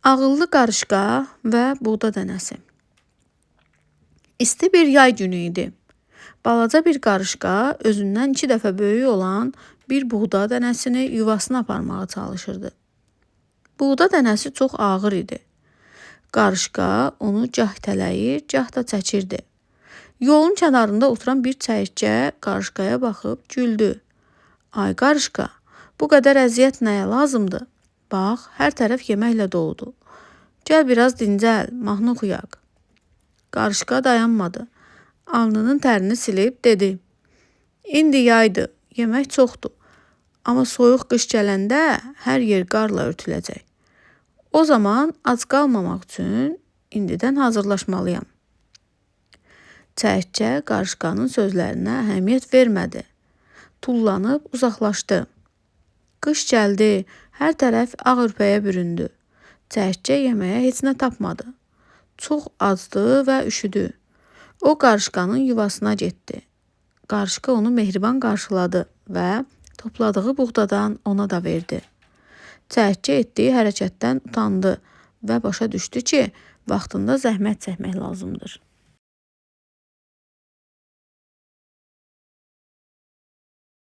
Ağıllı qarışqa və buğda dənəsi. İsti bir yay günü idi. Balaca bir qarışqa özündən 2 dəfə böyük olan bir buğda dənəsini yuvasına aparmağa çalışırdı. Buğda dənəsi çox ağır idi. Qarışqa onu gah itələyir, gah da çəkirdi. Yolun kənarında oturan bir çəyirtkə qarışqaya baxıb güldü. Ay qarışqa, bu qədər əziyyət nəyə lazımdır? Bax, hər tərəf yeməklə doludur. Gəl biraz dincəl, mahnı oxuyaq. Qarışqa dayanmadı. Alnının tərini silib dedi. İndi yaydır, yemək çoxdur. Amma soyuq qış gələndə hər yer qarla örtüləcək. O zaman ac qalmamaq üçün indidən hazırlaşmalıyam. Çəyirtkə qarışqanın sözlərinə əhəmiyyət vermədi. Tullanıb uzaqlaşdı. Qış gəldi, hər tərəf ağ örpəyə büründü. Çəyirtkə yeməyə heç nə tapmadı. Çox acdı və üşüdü. O qarışqanın yuvasına getdi. Qarışqa onu mehriban qarşıladı və topladığı buğdadan ona da verdi. Çəyirtkə etdiyi hərəkətdən utandı və başa düşdü ki, vaxtında zəhmət çəkmək lazımdır.